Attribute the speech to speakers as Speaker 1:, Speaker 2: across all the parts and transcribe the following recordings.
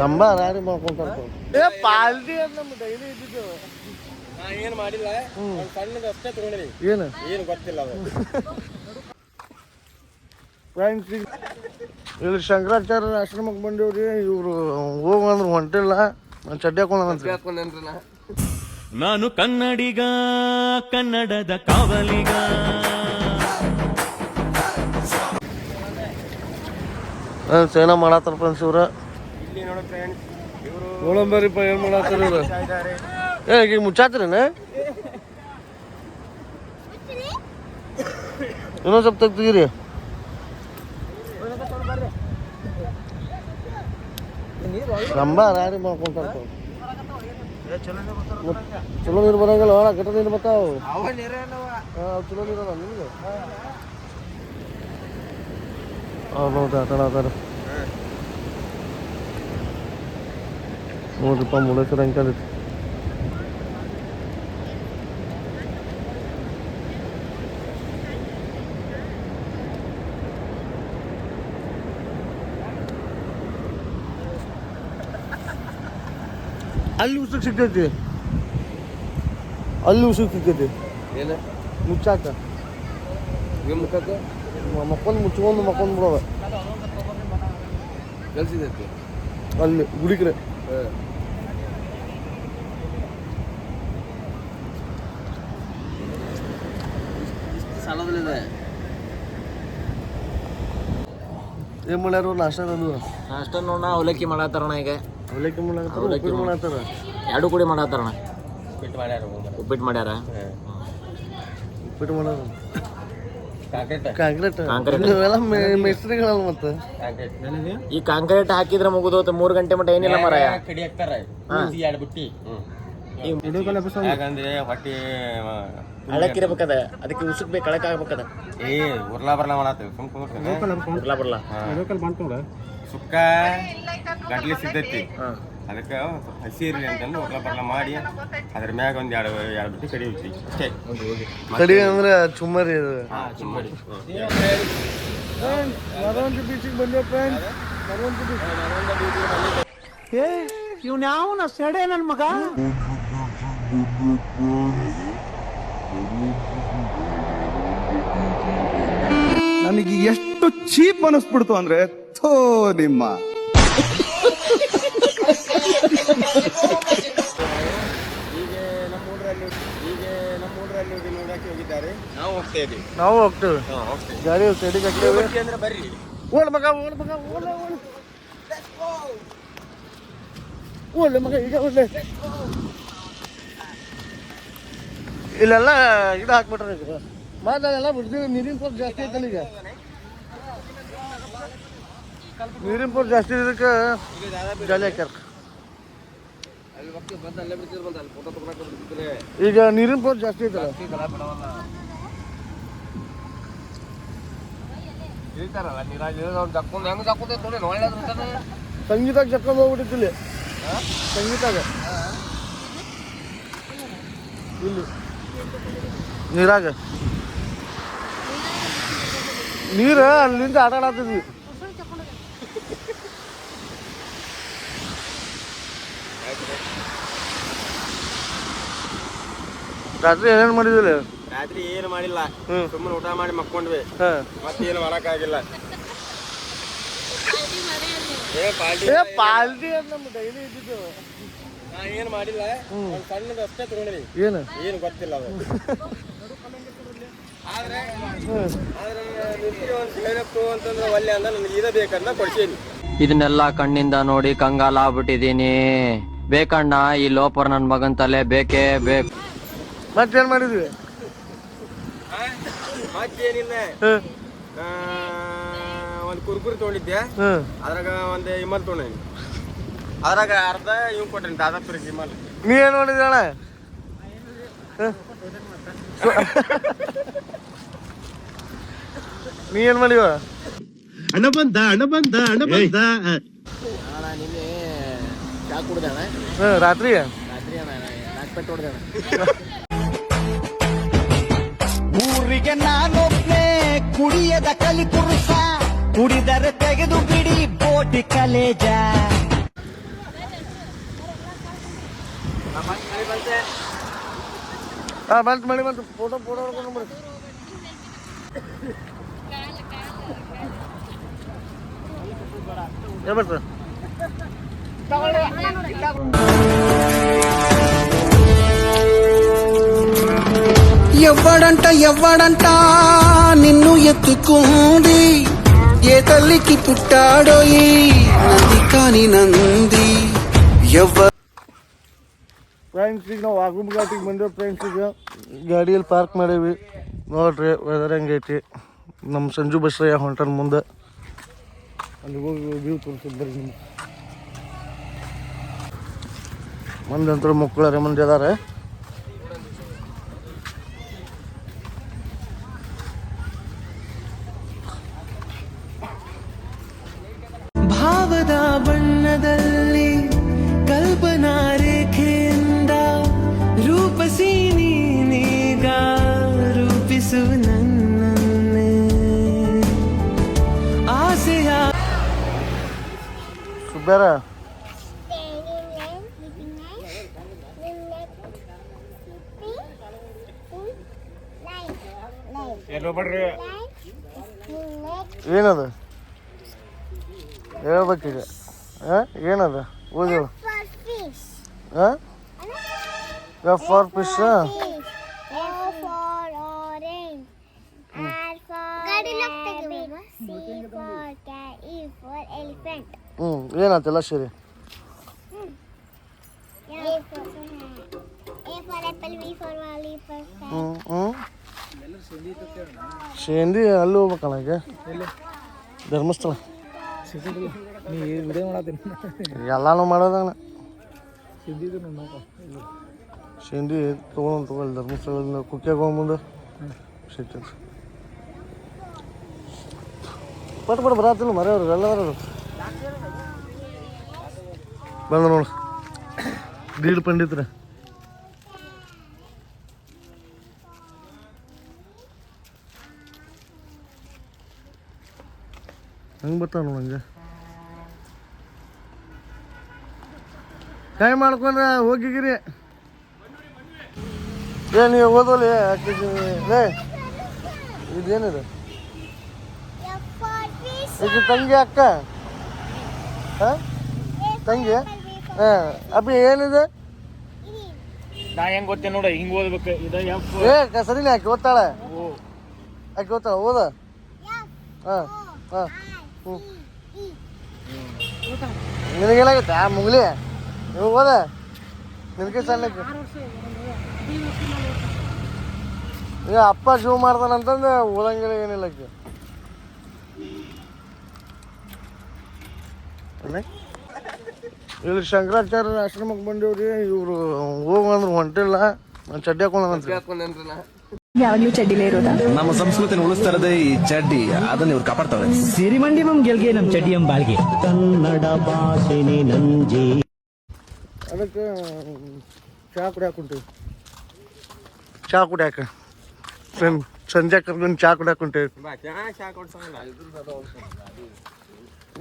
Speaker 1: ರಂಬ ರಾಡಿ ಮಾಡ್ಕೊಂತಾರ ಪಾಲ್ಟಿ ಅಂತ ನಮ್ಮ ಡೈಲಿ ಇದ್ದಿದ್ದು
Speaker 2: ಏನು ಮಾಡಿಲ್ಲ ಸಣ್ಣದ ಅಷ್ಟೇ ತಗೊಂಡ್ರಿ ಏನು ಗೊತ್ತಿಲ್ಲ ಅದು
Speaker 1: ಇಲ್ಲಿ ಶಂಕರಾಚಾರ್ಯ ಆಶ್ರಮಕ್ಕೆ ಬಂದೇವ್ರಿ ಇವ್ರು ಹೋಗಂದ್ರು ಹೊಂಟಿಲ್ಲ ನಾನು ಚಡ್ಡಿ ಹಾಕೊಂಡ್ರಿ
Speaker 3: ನಾನು ಕನ್ನಡಿಗ ಕನ್ನಡದ ಕಾವಲಿಗ
Speaker 1: ಸೇನಾ ಮಾಡತ್ತಾರ ಫ್ರೆಂಡ್ಸ್ ಇವ್ರ
Speaker 2: ಇಲ್ಲಿ ನೋಡೋ ಫ್ರೆಂಡ್ಸ್ ಇವರು
Speaker 1: ನೋಡಂಬರಿಪ್ಪ ಏನ್ ಮಾಡತ್ತಾರ ಇವ್ರು ಈಗ ಮುಚ್ಚಾತ್ರೇನ ಇನ್ನೊಂದ್ ಸ್ವಲ್ಪ ತೆಗ್ದಿರಿ ರಂಬ ರಾಡಿ ಮಾಡ್ಕೊಂತಾರ ಚಲೋ ನೀರು ಬರಂಗಿಲ್ಲ ಒಳ ಗಟ್ಟ ನೀರು ಬರ್ತಾವ ಚಲೋ ನೀರು ಅದ ನಿಮ್ಗೆ ನೋಡ್ರಿ ಆಟ ಆಡ್ತಾರ ನೋಡ್ರಿಪ್ಪ ಮುಳೇಶ್ವರ ಅಂಕಲ್ ಅಲ್ಲಿ ಉಸುಕ್ ಸಿಗ್ತೈತಿ ಅಲ್ಲಿ ಉಸುಕ್ ಸಿಗ್ತೈತಿ
Speaker 2: ಏನು
Speaker 1: ಮುಚ್ಚಾಕ
Speaker 2: ಮುಖಕ್ಕೆ
Speaker 1: ಮಕ್ಕೊಂದು ಮುಚ್ಕೊಂಡು ಮಕ್ಕೊಂದು ಬಿಡೋದ
Speaker 2: ಕಲ್ಸಿದೈತಿ
Speaker 1: ಅಲ್ಲಿ ಗುಡಿಕ್ರೆ
Speaker 2: ಸಾಲದಲ್ಲಿದೆ
Speaker 1: ಏನ್ ಮಾಡ್ಯಾರ ನಾಷ್ಟ
Speaker 2: ನಾಷ್ಟ ನೋಡ ಅವಲಕ್ಕಿ ಮಾಡತ್ತಾರಣ ಈಗ
Speaker 1: ಅವಲಕ್ಕಿ ಮಾಡತ್ತಾರ
Speaker 2: ಎರಡು ಕೂಡಿ ಮಾಡತ್ತಾರಣ ಉಪ್ಪಿಟ್ಟು ಮಾಡ್ಯಾರ
Speaker 1: ಉಪ್ಪಿಟ್ಟು ಮಾಡ್ಯಾರ
Speaker 2: ಕಾಂಕ್ರೀಟ್
Speaker 1: ಇವೆಲ್ಲ ಮೆಸ್ರಿಗಳಲ್ಲ ಮತ್ತೆ
Speaker 2: ಈ ಕಾಂಕ್ರೀಟ್ ಹಾಕಿದ್ರೆ ಮುಗಿದೋತ 3 ಗಂಟೆ ಮಟ್ಟ ಏನಿಲ್ಲ ಮರಾಯ ಕಡಿ ಹಾಕ್ತಾರ ಬಿಟ್ಟಿ ಯಾಕಂದ್ರೆ ಹೊಟ್ಟಿ ಹಳಕ್ಕಿರ್ಬೇಕದ ಅದಕ್ಕೆ ಉಸುಕ್ ಬೇಕು ಕಳಕ್ ಆಗ್ಬೇಕದ ಉರ್ಲಾ ಬರ್ಲಾ ಮಾಡತ್ತೇವೆ ಉರ್ಲಾ ಬರ್ಲಾ ಸುಕ್ಕ ಗಂಟ್ಲಿ ಸಿಗ್ತೈತಿ ಅದಕ್ಕೆ ಹಸಿ ಇರಲಿ ಅಂತಂದು ಉರ್ಲಾ ಬರ್ಲಾ ಮಾಡಿ ಅದ್ರ ಮ್ಯಾಗ ಒಂದ್ ಎರಡು ಬಿಟ್ಟು ಕಡಿ ಉಚ್ಚಿ ಅಷ್ಟೇ
Speaker 1: ಕಡಿ ಅಂದ್ರೆ ಚುಮ್ಮರಿ
Speaker 2: ಚುಮ್ಮಡಿ
Speaker 1: ಮರವಂತಿ ಬೀಚಿಗೆ ಬಂದೇವ್ ಫ್ರೆಂಡ್ಸ್ ಮರವಂತಿ ಬೀಚ್
Speaker 4: ಇವ್ನ ಯಾವನ ಸೆಡೆ ನನ್ ಮಗ
Speaker 5: ನನಗೆ ಎಷ್ಟು ಚೀಪ್ ಅನಿಸ್ಬಿಡ್ತು ಅಂದ್ರೆ ಥೋ ನಿಮ್ಮ
Speaker 2: ಈಗ ನಮ್ಮೂರಲ್ಲಿ ನೋಡಕ್ಕೆ ಹೋಗಿದ್ದಾರೆ ನಾವು ಹೋಗ್ತೇವೆ
Speaker 1: ಗಾಡಿ ಸೈಡಿಗೆ ಹಾಕ್ತೇವೆ
Speaker 2: ಅಂದ್ರೆ ಬರ್ರಿ
Speaker 1: ಓಡ್ ಮಗ ಈಗ ಒಳ್ಳೆ ಇಲ್ಲೆಲ್ಲ ಇದು ಹಾಕ್ಬಿಟ್ರೆ ಈಗ ಮಾತೆಲ್ಲ ಬಿಡ್ತೀವಿ ನೀರಿನ ಪೋರ್ ಜಾಸ್ತಿ ಐತಲ್ಲ ಈಗ ನೀರಿನ ಪೋರ್ ಜಾಸ್ತಿ ಇದಕ್ಕೆ ಜಾಲಿ ಹಾಕ್ಯಾರ ಈಗ ನೀರಿನ ಪೋರ್ ಜಾಸ್ತಿ ಐತಲ್ಲ ಸಂಗೀತಾಗ ಜಕ್ಕೊಂಡು ಹೋಗ್ಬಿಟ್ಟಿತ್ತು ಸಂಗೀತಾಗ ಇಲ್ಲಿ ನೀರಾಗ ನೀರು ಅಲ್ಲಿಂದ ಆಟ ಆಡತ್ತಿದ್ವಿ ರಾತ್ರಿ ಏನೇನು ಮಾಡಿದ್ವಿ
Speaker 2: ರಾತ್ರಿ ಏನು ಮಾಡಿಲ್ಲ ಸುಮ್ಮನೆ ಊಟ ಮಾಡಿ ಮಕ್ಕೊಂಡ್ವಿ ಮತ್ತೇನು ಮಾಡಕ್ಕಾಗಿಲ್ಲ
Speaker 1: ಪಾಲ್ಟಿ ಅಂತ ನಮ್ಮ ಡೈಲಿ ಇದ್ದಿದ್ದು
Speaker 2: ಏನು ಮಾಡಿಲ್ಲ ಸಣ್ಣದ ಅಷ್ಟೇ ತಗೊಂಡ್ರಿ ಏನು ಗೊತ್ತಿಲ್ಲ ಅದು ಆದ್ರೆ ಅಂತಂದ್ರೆ ಒಳ್ಳೆ ಅಂದ ನನಗೆ ಇದ ಬೇಕಂತ ಕೊಡ್ಸೀನಿ
Speaker 6: ಇದನ್ನೆಲ್ಲ ಕಣ್ಣಿಂದ ನೋಡಿ ಕಂಗಾಲ ಆಗ್ಬಿಟ್ಟಿದೀನಿ ಬೇಕಣ್ಣ ಈ ಲೋಪರ್ ನನ್ ಮಗನ್ ತಲೆ ಬೇಕೇ ಬೇಕು
Speaker 1: ಮತ್ತೇನ್ ಮಾಡಿದ್ವಿ
Speaker 2: ಮತ್ತೇನಿಲ್ಲ ಒಂದು ಕುರ್ಕುರಿ ತೊಗೊಂಡಿದ್ದೆ ಅದ್ರಾಗ ಒಂದು ಇಮಲ್ ತೊಗೊಂಡಿ ಅದ್ರಾಗ ಅರ್ಧ ಇವ್ ಕೊಟ್ರಿ ದಾದಾಪುರಿ ಇಮಲ್
Speaker 1: ನೀ ಏನ್ ನೋಡಿದ್ರಿ ಅಣ್ಣ ನೀ ಏನ್ ಮಾಡಿವ
Speaker 4: ಅಣ್ಣ ಬಂದ
Speaker 2: ನಿನ್ನೆ ಚಾ ಕುಡ್ದೆ ಅಣ್ಣ
Speaker 1: ರಾತ್ರಿ
Speaker 2: ರಾತ್ರಿ ಅಣ್ಣ 4 ಪೆಟ್ಟು ಹೊಡ್ದೆ ಅಣ್ಣ
Speaker 4: ಊರಿಗೆ ನಾನೊಬ್ನೇ ಕುಡಿಯದ ಕಲಿ ಪುರುಷ ಕುಡಿದರೆ ತೆಗೆದು ಬಿಡಿ ಬೋಟಿ ಕಲೇಜ.
Speaker 1: ಬಂತು ಮಳಿ ಬಂತು. ಫೋಟೋ ಹೊಡ್ಕೊಂಡು ಬರ್ರಿ. ಬರ್ತ
Speaker 7: ఎవ్వడంట నిన్ను ఎత్తుకుంది, ఏ తల్లికి పుట్టాడోయి నంది కాని నంది.
Speaker 1: ಫ್ರೆಂಡ್ಸ್ ಈಗ ನಾವು ವಾಗಮ್ ಘಾಟಿಗೆ ಬಂದೇವು ಫ್ರೆಂಡ್ಸ್. ಈಗ ಗಾಡಿಯಲ್ಲಿ ಪಾರ್ಕ್ ಮಾಡೇವಿ. ನೋಡ್ರಿ ವೆದರ್ ಹೆಂಗೈತಿ. ನಮ್ಮ ಸಂಜು ಬಸ್ರಯ್ಯ ಹೊಂಟನ್ ಮುಂದೆ. ಅಲ್ಲಿ ಹೋಗಿ ವ್ಯೂ ತೋರಿಸಿದ್ ಬರ್ರಿ ನಿಮ್ಗೆ. ಮಂದಿ ಅಂತೂ ಮಕ್ಕಳರೆ ಮಂದಿ ಅದಾರೆ.
Speaker 3: ಭಾವದ ಬಣ್ಣದಲ್ಲಿ ಕಲ್ಪನಾ ರೇಖೆಯಿಂದ ರೂಪಸಿ ನೀನೀಗ ರೂಪಿಸು ನನ್ನನ್ನೇ ಆಸೆಯ
Speaker 1: ಸುಬ್ಬ್ಯಾರ ಏನದ ಹೇಳ್ಬೇಕೀಗ. ಏನದ ಓದಿ ಹಾಂ ಎಫ್ ಫಾರ್ ಫಿಶ್. ಏನಾಯ್ತಲ್ಲ ಸರಿ. ಶೇಂದಿ ಅಲ್ಲಿ ಹೋಗ್ಬೇಕಲ್ಲ ಈಗ ಧರ್ಮಸ್ಥಳ. ಎಲ್ಲಾನು ಮಾಡೋದಣ್ಣ. ಶೇಂದಿ ತಗೊಳ್ಳಿ ಧರ್ಮಸ್ಥಳದಿಂದ ಕುಕ್ಕಿಯಾಗ ಹೋಗಿ ಮುಂದೆ ಸಿಗ್ತದೆ. ಪಟ್ ಬರತ್ತಿಲ್ಲ ಮರೆಯವ್ರು ಎಲ್ಲರೂ ಬಂದ ನೋಡು. ದೀಡ್ ಪಂಡಿತ್ರ ಹಂಗೆ ಬರ್ತಾವ ನಂಗೆ. ಕೈ ಮಾಡ್ಕೊಂಡ್ರೆ ಹೋಗಿಗಿರಿ. ನೀವು ಓದೋಲಿ ಲೇ ಇದೇನಿದೆ? ಇದು ತಂಗಿ ಅಕ್ಕ? ಹಾಂ ತಂಗಿ? ಹಾಂ ಅಪ್ಪಿ ಏನಿದೆ?
Speaker 2: ನಾ ಹೆಂಗ್ ಗೊತ್ತೇನೆ ನೋಡ, ಹಿಂಗ್ ಓದ್ಬೇಕು.
Speaker 1: ಸರಿನೇ ಆಕಿ ಓದ್ತಾಳೆ. ಆಕಿ ಓದ್ತಾಳೆ ಓದ. ಹಾಂ ಹಾಂ ಹ್ಞೂ ನಿನಗೇನಾಗೈತೆ ಆ ಮುಗ್ಲಿ? ನೀವು ಓದ ನಿನಗೆ ಸಣ್ಣಕ್ಕೆ. ಈಗ ಅಪ್ಪ ಜೀವ ಮಾಡ್ತಾನಂತಂದ್ರೆ ಓದಂಗಿಲ್ಲ ಏನಿಲ್ಲ ಆಕಿ. ಇಲ್ಲಿ ಶಂಕರಾಚಾರ್ಯ ಆಶ್ರಮಕ್ಕೆ ಬಂದೇವ್ರಿ. ಇವರು ಹೋಗಂದ್ರೆ ಹೊಂಟಿಲ್ಲ. ನಾನು ಚಡ್ಡಿ ಹಾಕೊಂಡ್ರಿ.
Speaker 8: ಯಾವಾಗ್ಲೂ ಚಡ್ಡಿಲೇ ಇರೋದಾ?
Speaker 9: ನಮ್ಮ ಸಂಸ್ಕೃತಿನ ಉಳಿಸ್ತಾ ಇರೋದೇ ಈ ಚಡ್ಡಿ. ಅದನ್ನ ಇವ್ರು ಕಾಪಾಡ್ತಾರೆ.
Speaker 4: ಸಿರಿಮಂಡಿ ಮಮ್ ಗೆಲ್ಗೆ ನಮ್ ಚಡ್ಡಿ ಎಂ ಬಾಳ್ಗೆ. ಕನ್ನಡ ಭಾಷೆನೇ ನಂಜಿ.
Speaker 1: ಅದಕ್ಕೆ ಚಹಾ ಕುಡಿಯಾಕ ಹೊಂಟೀವಿ. ಚಹಾ ಕುಡಿಯಾಕ ಸಂಜೆ ಕರ್ಕೊಂಡು ಚಹಾ ಕುಡಿಯಾಕ ಹೊಂಟೀವಿ.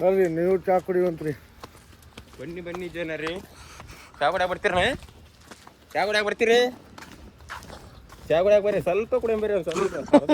Speaker 1: ಬರ್ರಿ ನೀವು ಚಹಾ ಕುಡಿಯುವಂತ್ರಿ.
Speaker 2: ಬನ್ನಿ ಜನರಿ. ಚಾ ಕುಡಿಯಾಕ ಬರ್ತೀರ? ಚಾ ಕುಡಿಯಾಕ ಬರ್ತೀರಿ? ಚಾ ಕುಡಿಯಾಕ ಬರ್ರಿ. ಸ್ವಲ್ಪ ಕುಡಿಯಂ ಬರ್ರಿ. ಸ್ವಲ್ಪ